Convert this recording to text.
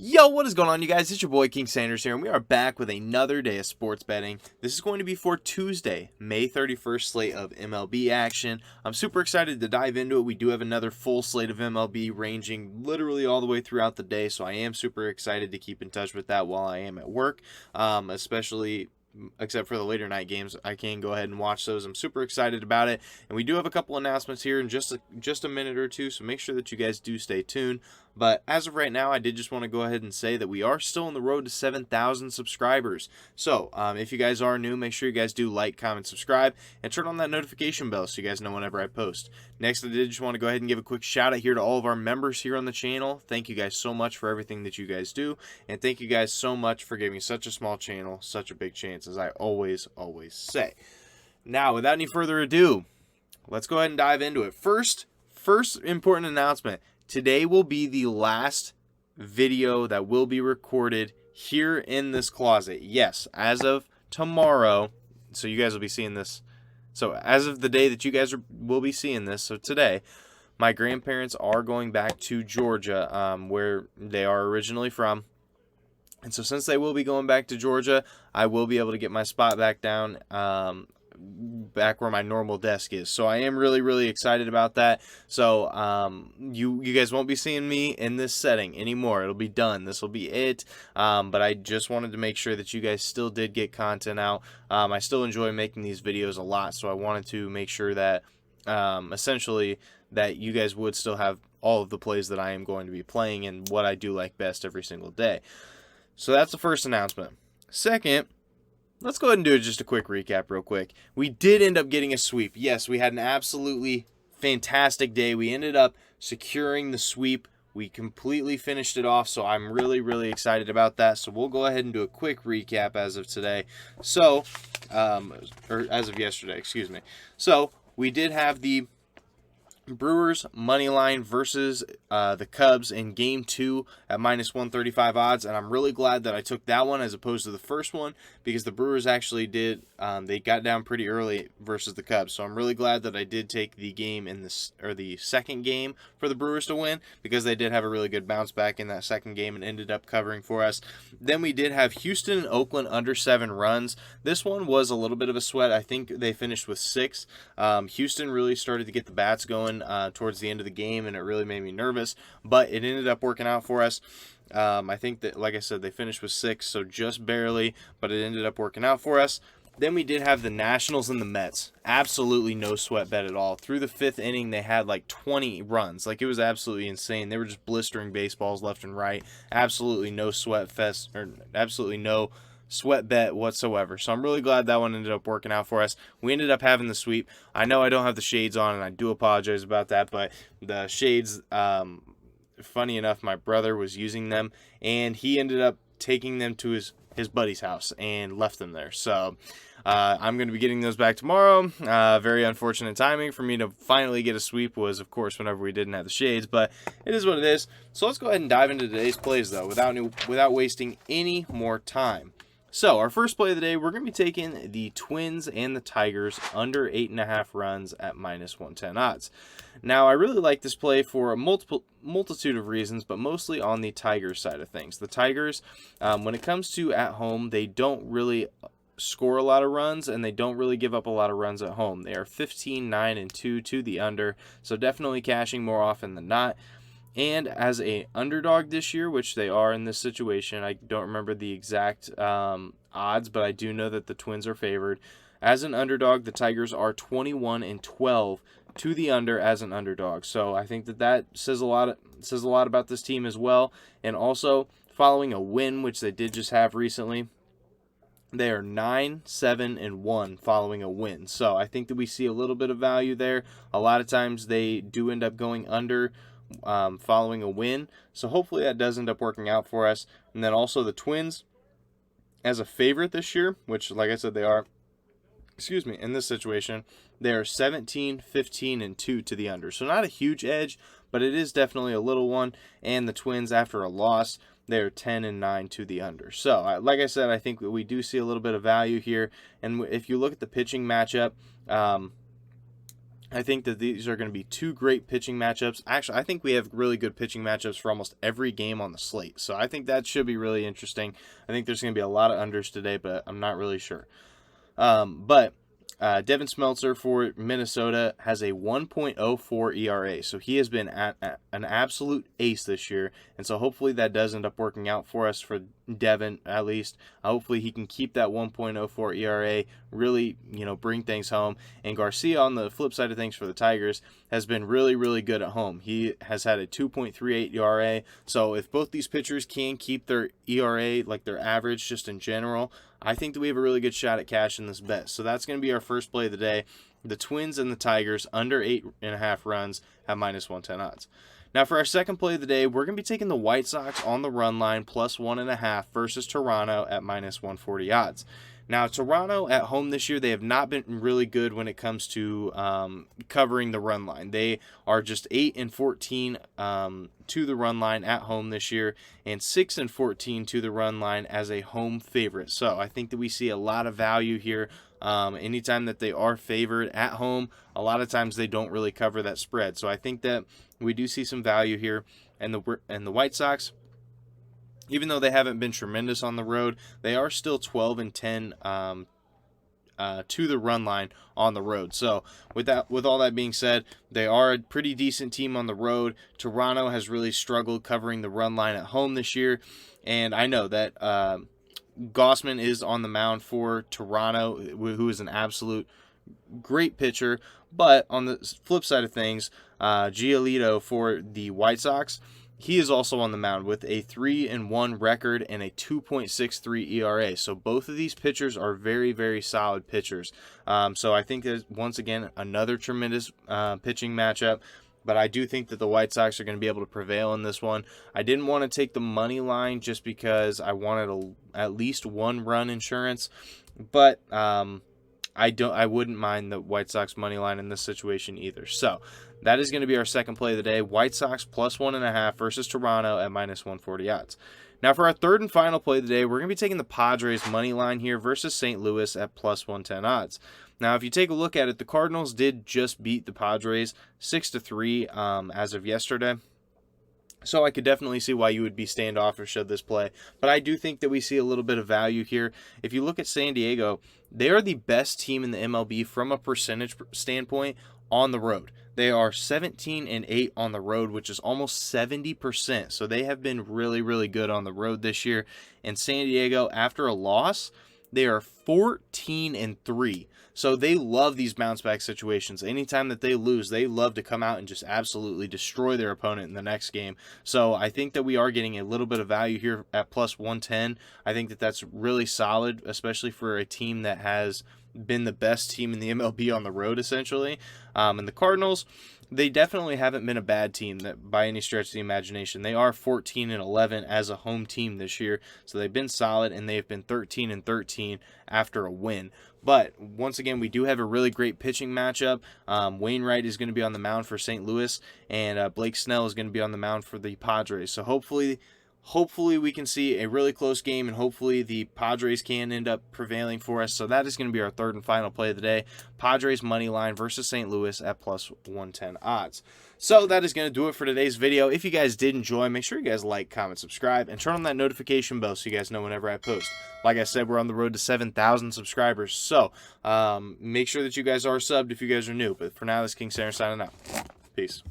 Yo, what is going on, you guys? It's your boy King Sanders here, and we are back with another day of sports betting. This is going to be for Tuesday, May 31st slate of MLB action. I'm super excited to dive into it. We do have another full slate of MLB ranging literally all the way throughout the day, so I am super excited to keep in touch with that while I am at work, especially except for the later night games. I can go ahead and watch those. I'm super excited about it, and we do have a couple announcements here in just a minute or two, so make sure that you guys do stay tuned. But as of right now, I did just want to go ahead and say that we are still on the road to 7,000 subscribers. So if you guys are new, make sure you guys do like, comment, subscribe, and turn on that notification bell so you guys know whenever I post. Next, I did just want to go ahead and give a quick shout out here to all of our members here on the channel. Thank you guys so much for everything that you guys do, and thank you guys so much for giving such a small channel such a big chance, as I always say. Now, without any further ado, let's go ahead and dive into it. First important announcement. Today will be the last video that will be recorded here in this closet. Yes, as of tomorrow, so you guys will be seeing this. So as of the day that you guys will be seeing this, so today, my grandparents are going back to Georgia, where they are originally from. And so since they will be going back to Georgia, I will be able to get my spot back down, back where my normal desk is. So I am really excited about that. So you guys won't be seeing me in this setting anymore. It'll be done. This will be it. But I just wanted to make sure that you guys still did get content out. I still enjoy making these videos a lot, so I wanted to make sure that essentially that you guys would still have all of the plays that I am going to be playing and what I do like best every single day. So that's the first announcement. Second, let's go ahead and do just a quick recap real quick. We did end up getting a sweep. Yes, we had an absolutely fantastic day. We ended up securing the sweep. We completely finished it off, so I'm really excited about that. So we'll go ahead and do a quick recap as of today. So, or as of yesterday, excuse me. So we did have the Brewers money line versus the Cubs in game 2 at minus 135 odds, and I'm really glad that I took that one as opposed to the first one, because the Brewers actually did they got down pretty early versus the Cubs. So I'm really glad that I did take the game in this, or the second game, for the Brewers to win, because they did have a really good bounce back in that second game and ended up covering for us. Then we did have Houston and Oakland under 7 runs. This one was a little bit of a sweat. I think they finished with 6. Houston really started to get the bats going towards the end of the game, and it really made me nervous, but it ended up working out for us. I think that, like I said, they finished with 6, so just barely, but it ended up working out for us. Then we did have the Nationals and the Mets. Absolutely no sweat bet at all. Through the 5th inning, they had like 20 runs. Like, it was absolutely insane. They were just blistering baseballs left and right. Absolutely no sweat fest, or absolutely no sweat bet whatsoever. So I'm really glad that one ended up working out for us. We ended up having the sweep. I know I don't have the shades on, and I do apologize about that, but the shades, funny enough, my brother was using them, and he ended up taking them to his buddy's house and left them there. So I'm going to be getting those back tomorrow. Very unfortunate timing for me to finally get a sweep was, of course, whenever we didn't have the shades, but it is what it is. So let's go ahead and dive into today's plays, though, without wasting any more time. So our first play of the day, we're going to be taking the Twins and the Tigers under 8.5 runs at minus 110 odds. Now, I really like this play for a multitude of reasons, but mostly on the Tigers side of things. The Tigers, when it comes to at home, they don't really score a lot of runs, and they don't really give up a lot of runs at home. They are 15-9-2 to the under, so definitely cashing more often than not. And as a underdog this year, which they are in this situation, I don't remember the exact odds, but I do know that the Twins are favored. As an underdog, the Tigers are 21-12 to the under as an underdog. So I think that says a lot about this team as well. And also, following a win, which they did just have recently, they are 9-7-1 following a win. So I think that we see a little bit of value there. A lot of times they do end up going under following a win, so hopefully that does end up working out for us. And then also the Twins as a favorite this year, which, like I said, they are, in this situation, they are 17-15-2 to the under, so not a huge edge, but it is definitely a little one. And the Twins, after a loss, they're 10-9 to the under. So like I said, I think that we do see a little bit of value here. And if you look at the pitching matchup, I think that these are going to be two great pitching matchups. Actually, I think we have really good pitching matchups for almost every game on the slate. So I think that should be really interesting. I think there's going to be a lot of unders today, but I'm not really sure. But Devin Smeltzer for Minnesota has a 1.04 ERA. So he has been an absolute ace this year. And so hopefully that does end up working out for us, for Devin at least. Hopefully he can keep that 1.04 ERA, really, bring things home. And Garcia, on the flip side of things for the Tigers, has been really, really good at home. He has had a 2.38 ERA. So if both these pitchers can keep their ERA, like their average just in general, I think that we have a really good shot at cashing this bet. So that's going to be our first play of the day. The Twins and the Tigers under 8.5 runs at -110 odds. Now for our second play of the day, we're going to be taking the White Sox on the run line +1.5 versus Toronto at -140 odds. Now, Toronto at home this year, they have not been really good when it comes to covering the run line. They are just 8-14 to the run line at home this year, and 6-14 to the run line as a home favorite. So I think that we see a lot of value here. Anytime that they are favored at home, a lot of times they don't really cover that spread. So I think that we do see some value here. And the White Sox, even though they haven't been tremendous on the road, they are still 12-10 to the run line on the road. So with all that being said, they are a pretty decent team on the road. Toronto has really struggled covering the run line at home this year, and I know that Gausman is on the mound for Toronto, who is an absolute great pitcher. But on the flip side of things, Giolito for the White Sox, he is also on the mound with a 3-1 record and a 2.63 ERA. So both of these pitchers are very, very solid pitchers. So I think that, once again, another tremendous pitching matchup. But I do think that the White Sox are going to be able to prevail in this one. I didn't want to take the money line just because I wanted at least one run insurance. But I wouldn't mind the White Sox money line in this situation either. So that is going to be our second play of the day. White Sox +1.5 versus Toronto at -140 odds. Now for our third and final play of the day, we're going to be taking the Padres money line here versus St. Louis at +110 odds. Now if you take a look at it, the Cardinals did just beat the Padres 6-3 as of yesterday. So I could definitely see why you would be standoffish of this play. But I do think that we see a little bit of value here. If you look at San Diego, they are the best team in the MLB from a percentage standpoint on the road. They are 17-8 on the road, which is almost 70%. So they have been really, really good on the road this year. And San Diego, after a loss, they are 14-3. So they love these bounce back situations. Anytime that they lose, they love to come out and just absolutely destroy their opponent in the next game. So I think that we are getting a little bit of value here at +110. I think that that's really solid, especially for a team that has been the best team in the MLB on the road, essentially. And the Cardinals, they definitely haven't been a bad team that by any stretch of the imagination. They are 14-11 as a home team this year, so they've been solid, and they've been 13-13 after a win. But once again, we do have a really great pitching matchup. Wainwright is going to be on the mound for St. Louis, and Blake Snell is going to be on the mound for the Padres. So hopefully we can see a really close game, and hopefully the Padres can end up prevailing for us. So that is going to be our third and final play of the day. Padres money line versus St. Louis at +110 odds. So that is going to do it for today's video. If you guys did enjoy, make sure you guys like, comment, subscribe, and turn on that notification bell so you guys know whenever I post. Like I said, we're on the road to 7,000 subscribers. So make sure that you guys are subbed if you guys are new. But for now, this is King Sarah signing out. Peace.